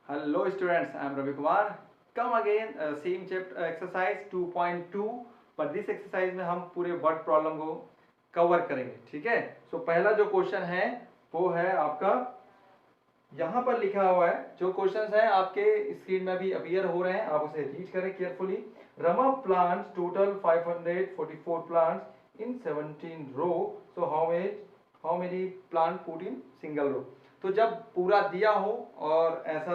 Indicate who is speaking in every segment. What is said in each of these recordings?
Speaker 1: Hello students, I am Ravi Kumar. Come again, same chapter exercise 2.2. पर this exercise में हम पूरे word problem को कवर करेंगे. ठीक है. सो पहला जो क्वेश्चन है वो है आपका, यहाँ पर लिखा हुआ है. जो क्वेश्चंस हैं आपके स्क्रीन में भी अपीयर हो रहे हैं, आप उसे रीड करें carefully. Rama plants total 544 plants in 17 row. So how many plant put in single row. तो जब पूरा दिया हो और ऐसा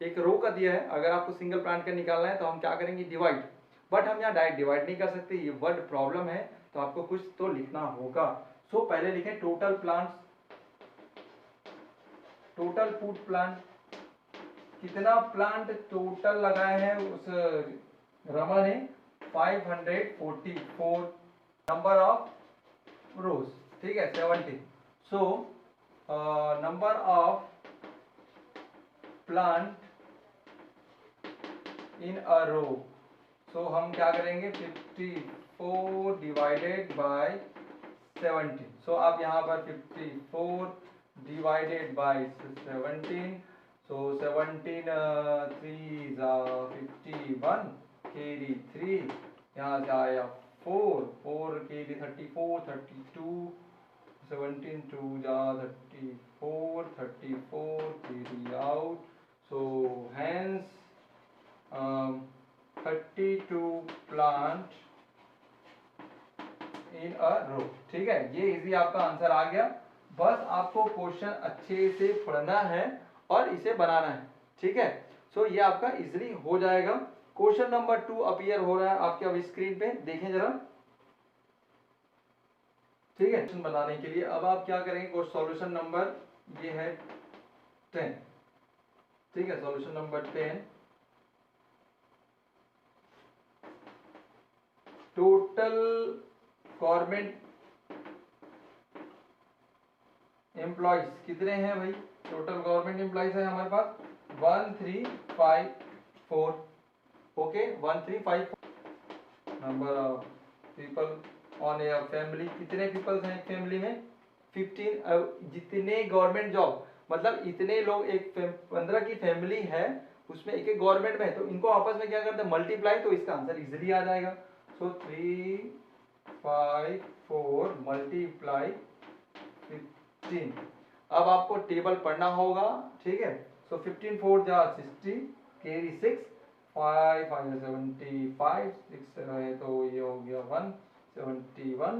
Speaker 1: एक रो का दिया है, अगर आपको सिंगल प्लांट का निकालना है तो हम क्या करेंगे, डिवाइड. बट हम यहाँ डायरेक्ट डिवाइड नहीं कर सकते, ये वर्ड प्रॉब्लम है तो आपको कुछ तो लिखना होगा. सो पहले लिखें total plants, total food plant. कितना प्लांट टोटल लगाए हैं उस रमा ने, 544. नंबर ऑफ रोज, ठीक है, 70. So number of plant in a row. सो हम क्या करेंगे, 54 डिवाइडेड बाय 17. सो आप यहाँ पर 54 डिवाइडेड बाय 17. सो 17 3 51, कैरी 3, यहाँ से आया 4 कैरी 34, 32, 17 2 जा 34 carry out. So hence 32 plant in a row. ठीक है, ये इजी आपका आंसर आ गया. बस आपको क्वेश्चन अच्छे से पढ़ना है और इसे बनाना है. ठीक है. सो ये आपका इजीली हो जाएगा. क्वेश्चन नंबर 2 अपीयर हो रहा है आपके अब स्क्रीन पे, देखें जरा. ठीक है, क्वेश्चन बनाने के लिए अब आप क्या करेंगे, सॉल्यूशन नंबर ये है 10. ठीक है, solution number 10. Total government employees कितने हैं भाई, टोटल गवर्नमेंट एम्प्लॉइज है हमारे पास 1354. Okay, 1354. Number of people on a family, कितने पीपल्स हैं एक फैमिली में, 15. जितने गवर्नमेंट जॉब, मतलब इतने लोग, एक 15 की फैमिली है उसमें एक एक गवर्नमेंट में है, तो इनको आपस में क्या करते हैं, मल्टीप्लाई. तो इसका आंसर इजीली आ जाएगा. सो 354 मल्टीप्लाई 15. अब आपको टेबल पढ़ना होगा. ठीक है. सो 15 4 जा 60, कैरी 6, 5 5 75, 6 है तो ये हो गया 171,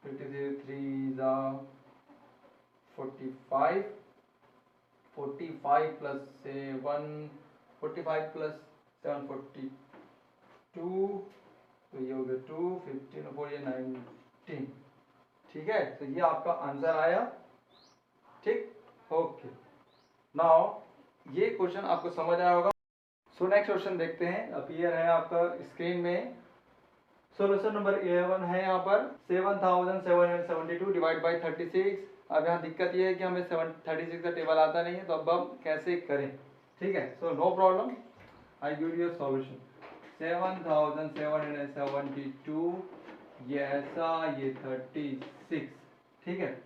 Speaker 1: 53 जा 45, 45 प्लस 7, 45 प्लस 7 42, तो ये हो गया 2, 15 4 ये 19. ठीक है, तो ये आपका आंसर आया. ठीक, ओके. नाउ ये क्वेश्चन आपको समझ आया होगा. सो नेक्स्ट क्वेश्चन देखते हैं, अपीयर है आपका स्क्रीन में. सोल्यूशन नंबर 11 है यहाँ पर, 7772 डिवाइड बाई 36. अब यहाँ दिक्कत ये है कि हमें 36 का टेबल आता नहीं है, तो अब हम कैसे करें. ठीक है. So no problem, I give you solution. 7772 ये ऐसा, ये 36. ठीक है.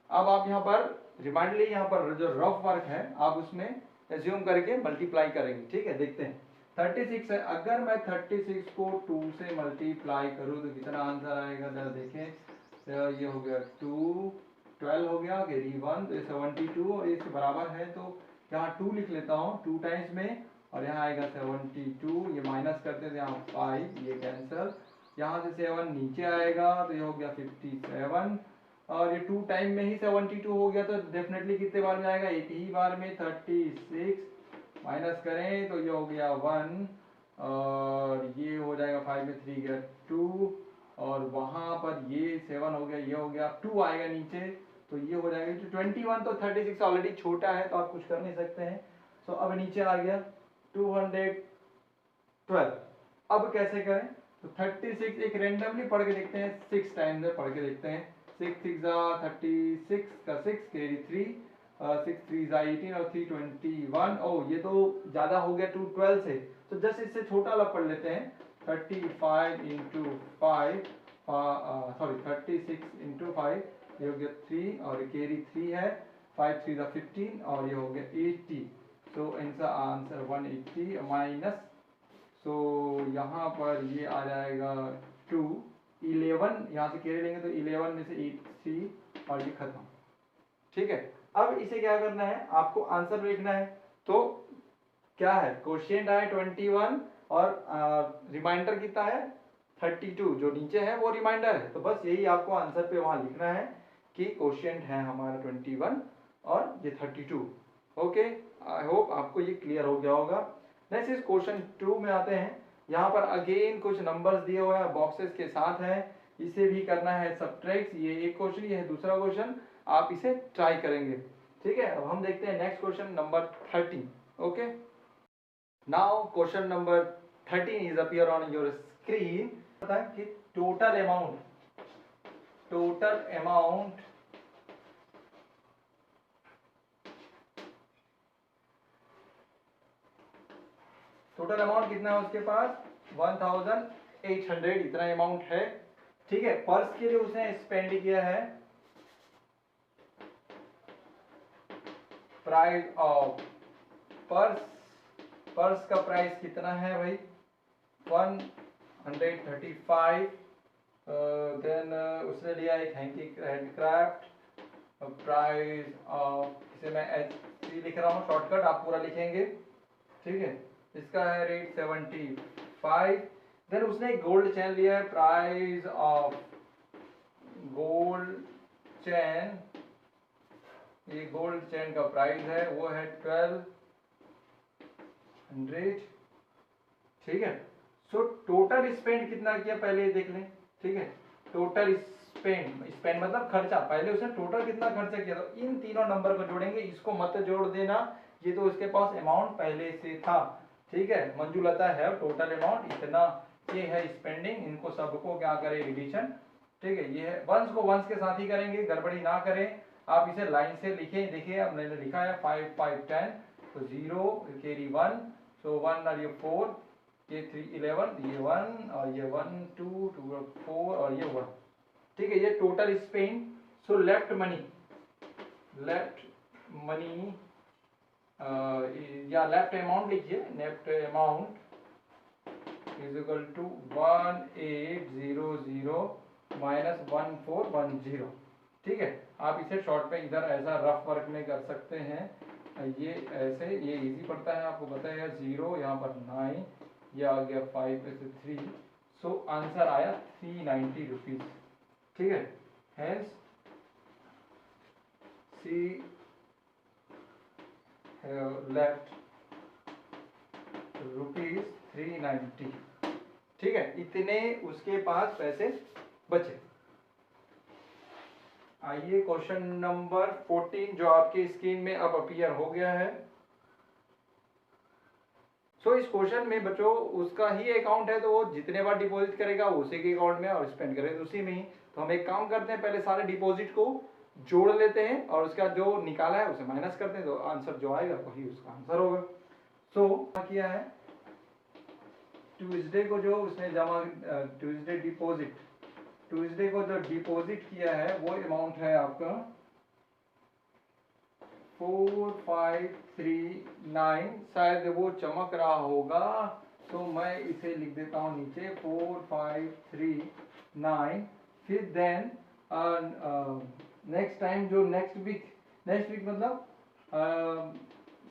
Speaker 1: अब आप यहाँ पर रिमाइंडली, यहाँ पर जो रफ वर्क है आप उसमें एज्यूम करके मल्टीप्लाई करेंगे. ठीक है, देखते हैं. 36 है, अगर मैं 36 को 2 से मल्टीप्लाई करूँ तो कितना आंसर आएगा, जरा देखें. तो ये हो गया 2, 12 हो गया, कैरी 1, तो ये 72 और इसके बराबर है, तो यहाँ 2 लिख लेता हूँ 2 टाइम्स में, और यहाँ आएगा 72. ये माइनस करते थे यहाँ 5, ये कैंसल. यहाँ से 7 नीचे आएगा तो ये हो गया 57, और ये 2 टाइम में ही 72 हो गया, तो डेफिनेटली कितने बार में आएगा, एक ही बार में. 36 माइनस करें तो ये हो गया 1, और ये हो जाएगा 5 में 3 गया 2, और वहाँ पर ये 7 हो गया, ये हो गया 2 आएगा नीचे, तो ये हो जाएगा 21. तो 36 ऑलरेडी छोटा है तो आप कुछ कर नहीं सकते हैं. सो अब नीचे आ गया 212. अब कैसे करें, तो 36 एक रेंडमली पढ़ के देखते हैं, 6 टाइम में पढ़ के देखते हैं. 6 6 36 का 6, कैरी 3, 6 3 18 और 3 21. ओ ये तो ज़्यादा हो गया 212 से, तो जस्ट इससे छोटा वाला पढ़ लेते हैं. 35 इंटू 5, सॉरी 36 इंटू 5, ये हो गया 3, और कैरी 3 है, 5 3 15, और ये हो गया 80. सो इनका आंसर 180 माइनस, सो यहाँ पर ये आ जाएगा 2, 11 यहाँ से कैरी लेंगे तो 11 में से 83 और ये खत्म। ठीक है, अब इसे क्या करना है, आपको आंसर लिखना है। तो क्या है, क्वोशिएंट आया 21 और रिमाइंडर कितना है 32, जो नीचे है वो रिमाइंडर है। तो बस यही आपको आंसर पे वहां लिखना है कि क्वोशिएंट है हमारा 21 और ये 32। ओके, आई होप आपको ये क्लियर हो गया होगा। नेक्स्ट इस क्वेश्चन 2 में आते हैं। यहाँ पर अगेन कुछ नंबर्स दिए हुए हैं, बॉक्सेस के साथ है, इसे भी करना है सब्ट्रैक्ट। ये एक क्वेश्चन, ये है दूसरा क्वेश्चन, आप इसे ट्राई करेंगे। ठीक है, अब हम देखते हैं next question number 13। Okay, now question number 13 is appear on your screen. पता है कि टोटल अमाउंट कितना है उसके पास, 1800, इतना अमाउंट है। ठीक है, पर्स के लिए उसने स्पेंड किया है प्राइस ऑफ पर्स का प्राइस कितना है भाई, 135। देन उसने लिया एक हैंडक्राफ्ट, प्राइस ऑफ, इसे मैं ऐसे लिख रहा हूँ शॉर्टकट, आप पूरा लिखेंगे। ठीक है, इसका है रेट 75। देन उसने एक गोल्ड चेन लिया है, प्राइस ऑफ गोल्ड चेन, ये गोल्ड चेन का प्राइस है वो है 1200। ठीक है, सो टोटल स्पेंड कितना किया पहले देख लें। ठीक है, टोटल स्पेंड मतलब खर्चा, पहले उसने टोटल कितना खर्चा किया, तो इन तीनों नंबर को जोड़ेंगे, इसको मत जोड़ देना, ये तो उसके पास अमाउंट पहले से था। ठीक है, मंजूलता है टोटल अमाउंट इतना, ये है स्पेंडिंग, इनको सबको क्या करें एडिशन। ठीक है, ये है वंस को वंस के साथ ही करेंगे, गड़बड़ी ना करें। आप इसे लाइन से लिखें, देखिए अब मैंने लिखा है 5 5 10, तो 0 कैरी 1, सो 1 और ये 4, ये 3 11, ये 1 और ये 1 2 2 4 और ये 1। ठीक है, ये total spend. So left money या लेफ्ट अमाउंट लिखिए, left amount is equal to 1800 minus 1410। ठीक है, आप इसे शॉर्ट पे इधर ऐसा रफ वर्क में कर सकते हैं, ये ऐसे, ये इजी पड़ता है, आपको पता है 0 यहाँ पर 9, ये आ गया 5 में से 3, सो आंसर आया 390 रुपीज। ठीक है, हेंस सी लेफ्ट रुपीज 390। ठीक है, इतने उसके पास पैसे बचे। आइए क्वेश्चन नंबर 14 जो आपके स्क्रीन में अब अपीयर हो गया है। सो इस क्वेश्चन में बच्चों उसका ही अकाउंट है, तो वो जितने बार डिपॉजिट करेगा उसी के अकाउंट में और स्पेंड करेगा उसी में ही। तो हम एक काम करते हैं, पहले सारे डिपॉजिट को जोड़ लेते हैं और उसका जो निकाला है उसे माइनस करते हैं, तो आंसर जो आएगा वही उसका आंसर होगा। सो किया है ट्यूसडे को जो उसने जमा, ट्यूसडे को जो डिपॉजिट किया है वो अमाउंट है आपका 4539, शायद वो चमक रहा होगा, तो मैं इसे लिख देता हूँ नीचे 4539। फिर देन नेक्स्ट टाइम जो नेक्स्ट वीक मतलब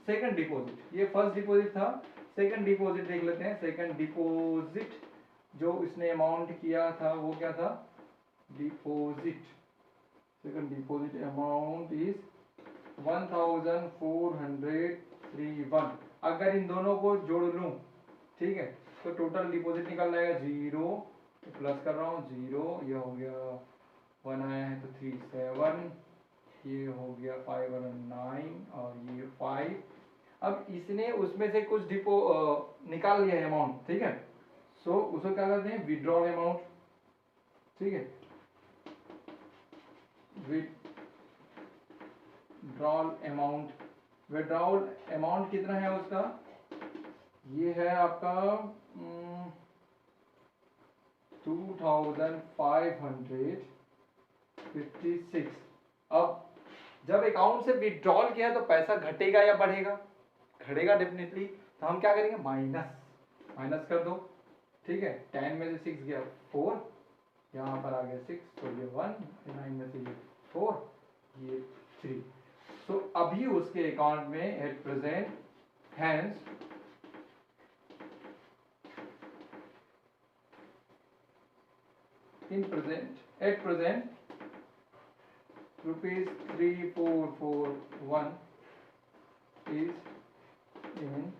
Speaker 1: सेकंड डिपॉजिट, ये फर्स्ट डिपॉजिट था, सेकंड डिपॉजिट देख लेते हैं। सेकंड डिपॉजिट जो इसने अमाउंट किया था वो क्या था, deposit, second deposit amount is 1431। अगर इन दोनों को जोड़ लूं, ठीक है, तो टोटल डिपॉजिट निकल जाएगा 0, प्लस कर रहा हूँ 0, ये हो गया 1 आया है तो 3 7, ये हो गया 5 और 9 और ये 5। अब इसने उसमें से कुछ निकाल लिया है अमाउंट। ठीक है, सो उसको क्या करते हैं, विड्रॉल अमाउंट। ठीक है, विड्रॉल अमाउंट कितना है उसका, ये है आपका 2556। अब जब अकाउंट से विड्रॉल किया तो पैसा घटेगा या बढ़ेगा, घटेगा डेफिनेटली, तो हम क्या करेंगे, माइनस कर दो, ठीक है। 10 में से 6 गया 4, यहाँ पर आ गया 6, तो ये 1, 9 में से ये 4, ये 3। सो अभी उसके अकाउंट में at present hence at present rupees 3441 is in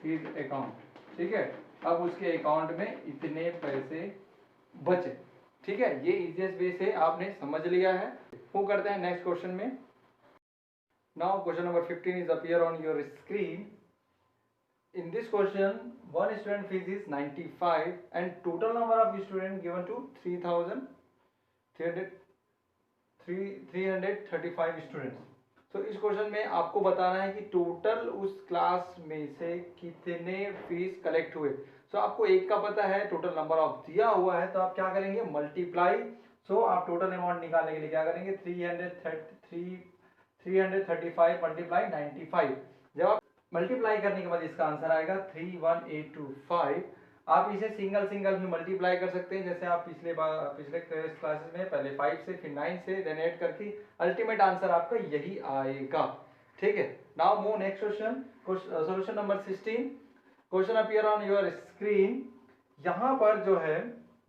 Speaker 1: his account, ठीक है। अब उसके अकाउंट में इतने पैसे बचे, ठीक है। ये इजीएस्ट वे से आपने समझ लिया है। वो करते हैं नेक्स्ट क्वेश्चन में। Now question number 15 is appear on your screen. In this question, one student fees is 95 and total number of students given to 335 students. So इस क्वेश्चन में आपको बताना है कि टोटल उस क्लास में से कितने फीस कलेक्ट हुए। सो आपको एक का पता है, टोटल नंबर ऑफ दिया हुआ है, तो आप क्या करेंगे, मल्टीप्लाई। सो आप टोटल अमाउंट निकालने के लिए क्या करेंगे, 335 मल्टीप्लाई 95। जब आप मल्टीप्लाई करने के बाद इसका आंसर आएगा 31825। आप इसे सिंगल सिंगल भी मल्टीप्लाई कर सकते हैं, जैसे आप पिछले क्लासेस में पहले 5 से फिर 9 से देन 8 करके अल्टीमेट आंसर आपका यही आएगा, ठीक है। Now move next question, solution number 16। Question appear on your screen. यहाँ पर जो है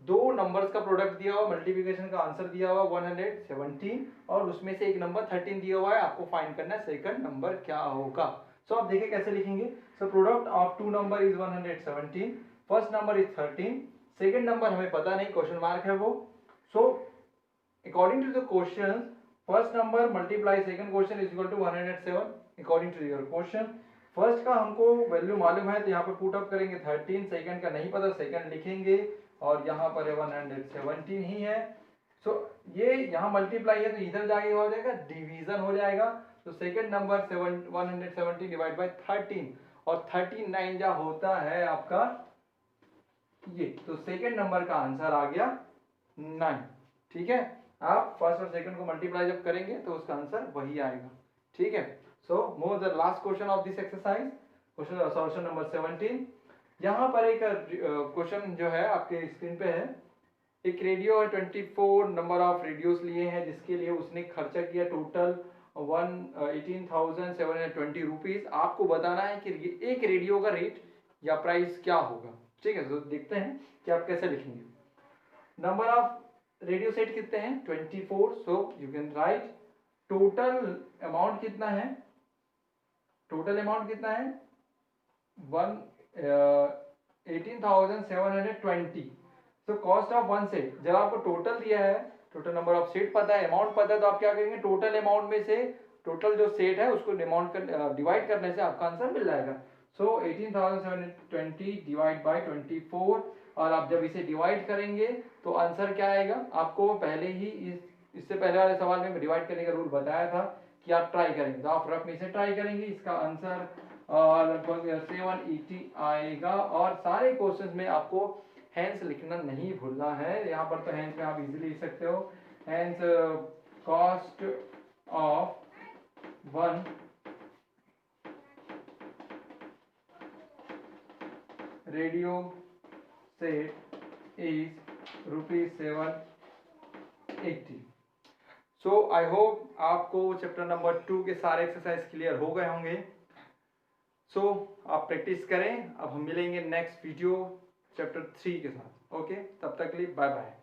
Speaker 1: दो नंबर्स का प्रोडक्ट दिया हुआ, मल्टीप्लिकेशन का आंसर दिया हुआ 117 और उसमें से एक नंबर 13 दिया हुआ है। आपको फाइंड करना है सेकंड नंबर क्या होगा। सो आप देखिए कैसे लिखेंगे। So product of two number is 117, first number is 13, second number हमें पता नहीं, क्वेश्चन मार्क है वो। So according to the question, first number multiply second question is equal to 107 according to your question. First का हमको value मालूम है, तो यहाँ पे पुट अप करेंगे 13, सेकंड का नहीं पता, सेकंड लिखेंगे और यहाँ पर 117 ही है। सो ये यहाँ मल्टीप्लाई है तो इधर जाके हो जाएगा डिवीजन हो जाएगा। तो सेकंड नंबर 170 डिवाइड बाय 13 और 39 जा होता है आपका ये, तो सेकंड नंबर का आंसर आ गया 9, ठीक है। आप फर्स्ट और सेकंड को मल्टीप्लाई जब करेंगे तो उसका आंसर वही आएगा, ठीक है। So move the last question of this exercise, question solution number 17। यहाँ पर एक क्वेश्चन जो है आपके स्क्रीन पे है। एक रेडियो है, 24 नंबर ऑफ रेडियोस लिए हैं, जिसके लिए उसने खर्चा किया टोटल 18,720 रुपीज। आपको बताना है कि एक रेडियो का रेट या प्राइस क्या होगा, ठीक है। तो देखते हैं कि आप कैसे लिखेंगे। नंबर ऑफ रेडियो सेट कितने हैं, 24। So you can write total amount कितना है, टोटल अमाउंट कितना है 18,720। So cost of one set, जब आपको टोटल दिया है, टोटल नंबर ऑफ सेट पता है, अमाउंट पता है, तो आप क्या करेंगे, टोटल अमाउंट में से टोटल जो सेट है उसको अमाउंट डिवाइड करने से आपका आंसर मिल जाएगा। सो 18,720 डिवाइड बाय 24, और आप जब इसे डिवाइड करेंगे तो आंसर क्या आएगा। आपको पहले ही इससे पहले वाले सवाल में डिवाइड करने का रूल बताया था कि आप ट्राई करेंगे, तो आप रफ में से ट्राई करेंगे, इसका आंसर लगभग 780 आएगा। और सारे क्वेश्चंस में आपको हैंस लिखना नहीं भूलना है। यहाँ पर तो हैंस में आप इजीली लिख सकते हो, hence cost of one radio set is ₹780। So I hope आपको चैप्टर नंबर 2 के सारे एक्सरसाइज क्लियर हो गए होंगे। सो आप प्रैक्टिस करें। अब हम मिलेंगे नेक्स्ट वीडियो चैप्टर 3 के साथ। ओके, तब तक के लिए बाय बाय।